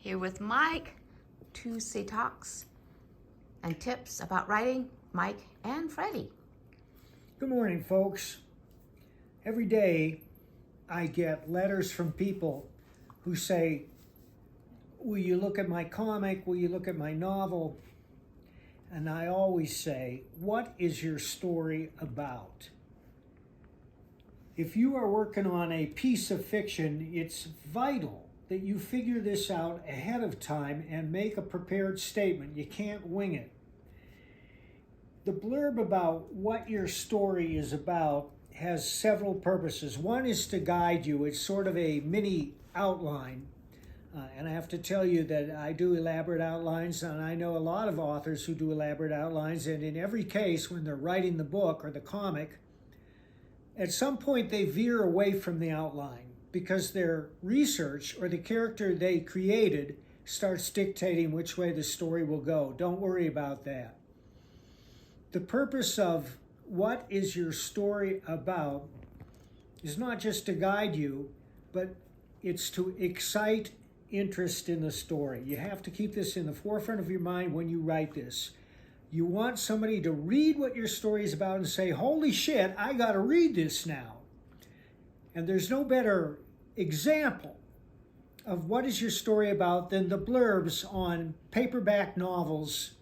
Here with Mike, Tuesday talks and tips about writing, Mike and Freddie. Good morning, folks. Every day I get letters from people who say, will you look at my comic? Will you look at my novel? And I always say, what is your story about? If you are working on a piece of fiction, it's vital that you figure this out ahead of time and make a prepared statement. You can't wing it. The blurb about what your story is about has several purposes. One is to guide you. It's sort of a mini outline. And I have to tell you that I do elaborate outlines, and I know a lot of authors who do elaborate outlines, and in every case, when they're writing the book or the comic, at some point they veer away from the outline because their research or the character they created starts dictating which way the story will go. Don't worry about that. The purpose of what is your story about is not just to guide you, but it's to excite interest in the story. You have to keep this in the forefront of your mind when you write this. You want somebody to read what your story is about and say, holy shit, I got to read this now. And there's no better example of what is your story about than the blurbs on paperback novels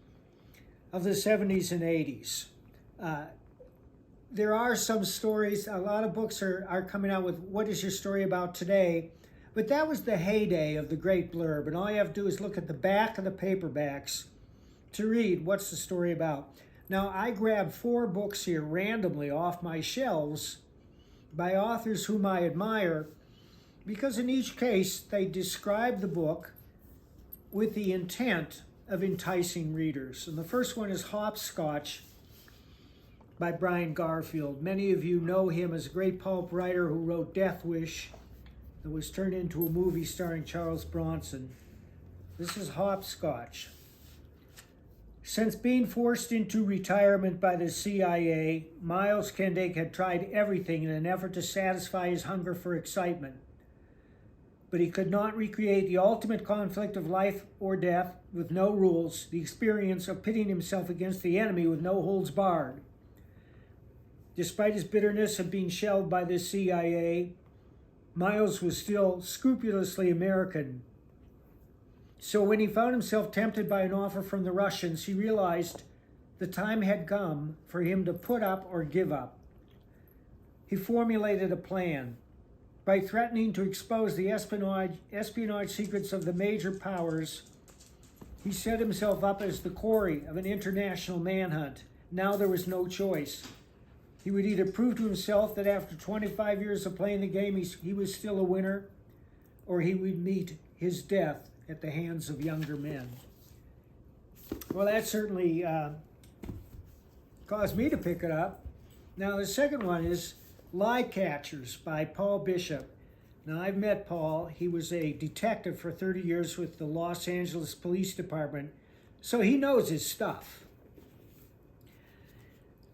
of the 70s and 80s. There are some stories, a lot of books are coming out with what is your story about today, but that was the heyday of the great blurb, and all you have to do is look at the back of the paperbacks to read what's the story about. Now, I grabbed 4 books here randomly off my shelves by authors whom I admire, because in each case they describe the book with the intent of enticing readers. And the first one is Hopscotch by Brian Garfield. Many of you know him as a great pulp writer who wrote Death Wish that was turned into a movie starring Charles Bronson. This is Hopscotch. Since being forced into retirement by the CIA, Miles Kendick had tried everything in an effort to satisfy his hunger for excitement. But he could not recreate the ultimate conflict of life or death with no rules, the experience of pitting himself against the enemy with no holds barred. Despite his bitterness of being shelved by the CIA, Miles was still scrupulously American. So when he found himself tempted by an offer from the Russians, he realized the time had come for him to put up or give up. He formulated a plan. By threatening to expose the espionage secrets of the major powers, he set himself up as the quarry of an international manhunt. Now there was no choice. He would either prove to himself that after 25 years of playing the game, he was still a winner, or he would meet his death at the hands of younger men. Well, that certainly caused me to pick it up. Now, the second one is Lie Catchers by Paul Bishop. Now, I've met Paul. He was a detective for 30 years with the Los Angeles Police Department, so he knows his stuff.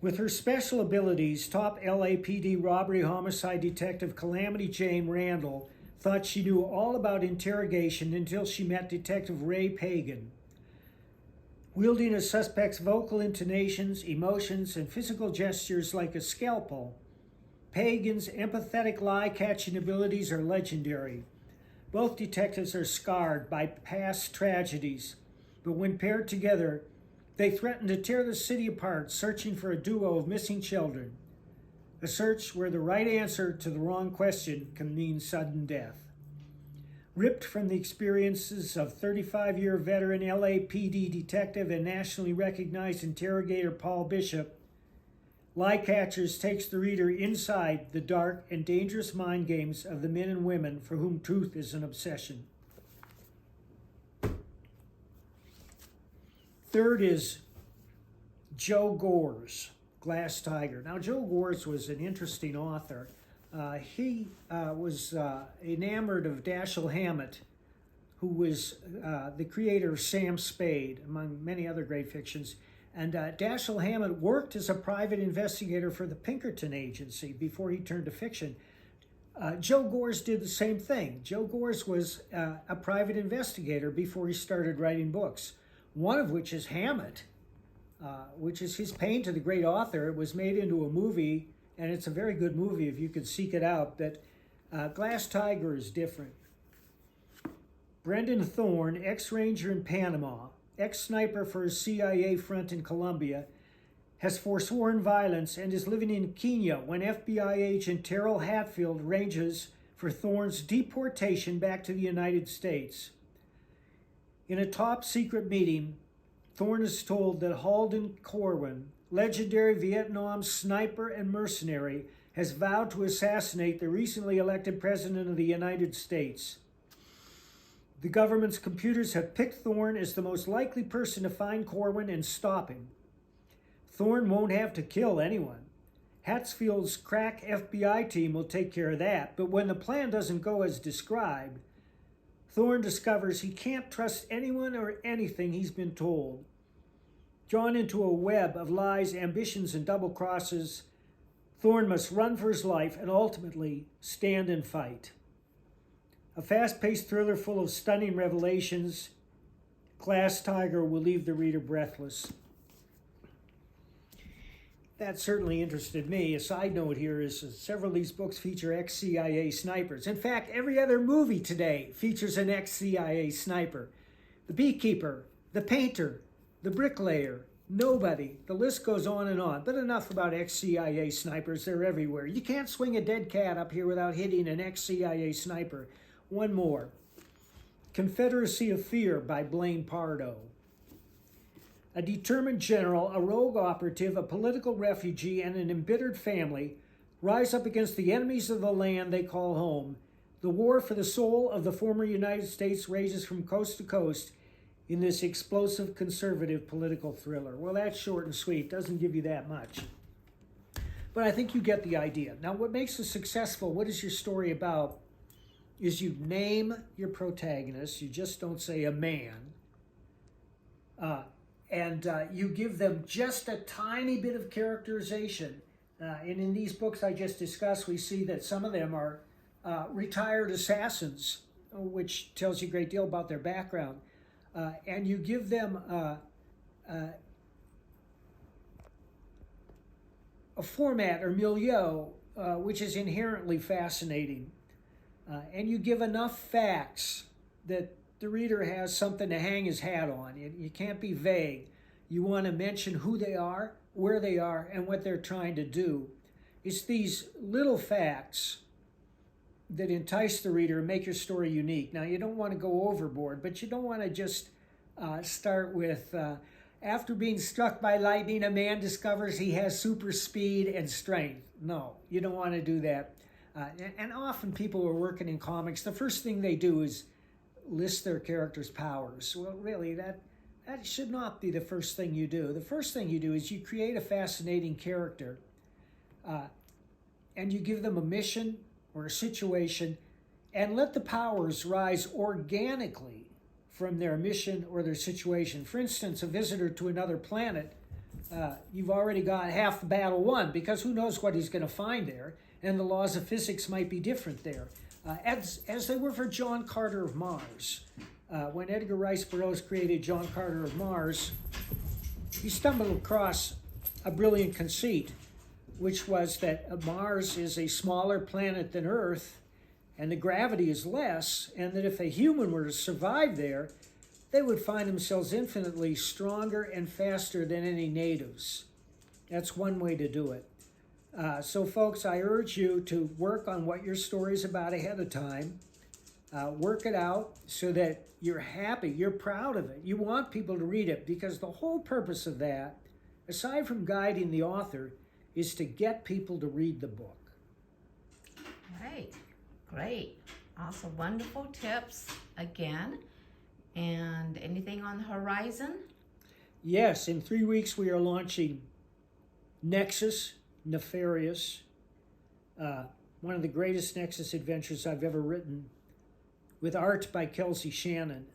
With her special abilities, top LAPD robbery homicide detective Calamity Jane Randall thought she knew all about interrogation until she met Detective Ray Pagan. Wielding a suspect's vocal intonations, emotions, and physical gestures like a scalpel, Pagan's empathetic lie-catching abilities are legendary. Both detectives are scarred by past tragedies, but when paired together, they threaten to tear the city apart, searching for a duo of missing children. A search where the right answer to the wrong question can mean sudden death. Ripped from the experiences of 35-year veteran LAPD detective and nationally recognized interrogator Paul Bishop, Lie Catchers takes the reader inside the dark and dangerous mind games of the men and women for whom truth is an obsession. Third is Joe Gore's Glass Tiger. Now, Joe Gore's was an interesting author. He was enamored of Dashiell Hammett, who was the creator of Sam Spade, among many other great fictions. And Dashiell Hammett worked as a private investigator for the Pinkerton Agency before he turned to fiction. Joe Gores did the same thing. Joe Gores was a private investigator before he started writing books, one of which is Hammett, which is his Pain to the Great Author. It was made into a movie, and it's a very good movie if you could seek it out, but Glass Tiger is different. Brendan Thorne, ex-ranger in Panama, ex-sniper for a CIA front in Colombia, has forsworn violence and is living in Kenya when FBI agent Terrell Hatfield arranges for Thorne's deportation back to the United States. In a top-secret meeting, Thorne is told that Halden Corwin, legendary Vietnam sniper and mercenary, has vowed to assassinate the recently elected President of the United States. The government's computers have picked Thorne as the most likely person to find Corwin and stop him. Thorne won't have to kill anyone. Hatfield's crack FBI team will take care of that, but when the plan doesn't go as described, Thorne discovers he can't trust anyone or anything he's been told. Drawn into a web of lies, ambitions, and double crosses, Thorne must run for his life and ultimately stand and fight. A fast-paced thriller full of stunning revelations, Glass Tiger will leave the reader breathless. That certainly interested me. A side note here is several of these books feature ex-CIA snipers. In fact, every other movie today features an ex-CIA sniper. The beekeeper, the painter, the bricklayer, nobody. The list goes on and on. But enough about ex-CIA snipers. They're everywhere. You can't swing a dead cat up here without hitting an ex-CIA sniper. One more. Confederacy of Fear by Blaine Pardoe. A determined general, a rogue operative, a political refugee, and an embittered family rise up against the enemies of the land they call home. The war for the soul of the former United States rages from coast to coast in this explosive conservative political thriller. Well, that's short and sweet. Doesn't give you that much. But I think you get the idea. Now, what makes it successful, what is your story about, is you name your protagonist. You just don't say a man. And you give them just a tiny bit of characterization. And in these books I just discussed, we see that some of them are retired assassins, which tells you a great deal about their background. And you give them a format or milieu which is inherently fascinating. And you give enough facts that the reader has something to hang his hat on. You can't be vague. You want to mention who they are, where they are, and what they're trying to do. It's these little facts that entice the reader and make your story unique. Now, you don't want to go overboard, but you don't want to just start with, after being struck by lightning, a man discovers he has super speed and strength. No, you don't want to do that. And often people who are working in comics, the first thing they do is list their character's powers. Well, really, that should not be the first thing you do. The first thing you do is you create a fascinating character and you give them a mission or a situation and let the powers rise organically from their mission or their situation. For instance, a visitor to another planet, you've already got half the battle won, because who knows what he's going to find there, and the laws of physics might be different there. As they were for John Carter of Mars. When Edgar Rice Burroughs created John Carter of Mars, he stumbled across a brilliant conceit, which was that Mars is a smaller planet than Earth, and the gravity is less, and that if a human were to survive there, they would find themselves infinitely stronger and faster than any natives. That's one way to do it. So folks, I urge you to work on what your story is about ahead of time. Work it out so that you're happy, you're proud of it. You want people to read it, because the whole purpose of that, aside from guiding the author, is to get people to read the book. Right, great. Also wonderful tips again. And anything on the horizon? Yes, in 3 weeks we are launching Nexus Nefarious, one of the greatest Nexus adventures I've ever written, with art by Kelsey Shannon.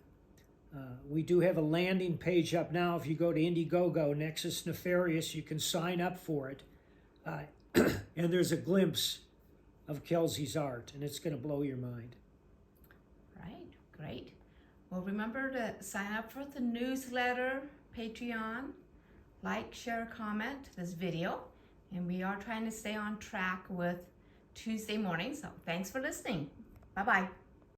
We do have a landing page up now. If you go to Indiegogo, Nexus Nefarious, you can sign up for it. And there's a glimpse of Kelsey's art, and it's going to blow your mind. Right, great. Well, remember to sign up for the newsletter, Patreon, like, share, comment this video, and we are trying to stay on track with Tuesday morning. So thanks for listening. Bye-bye.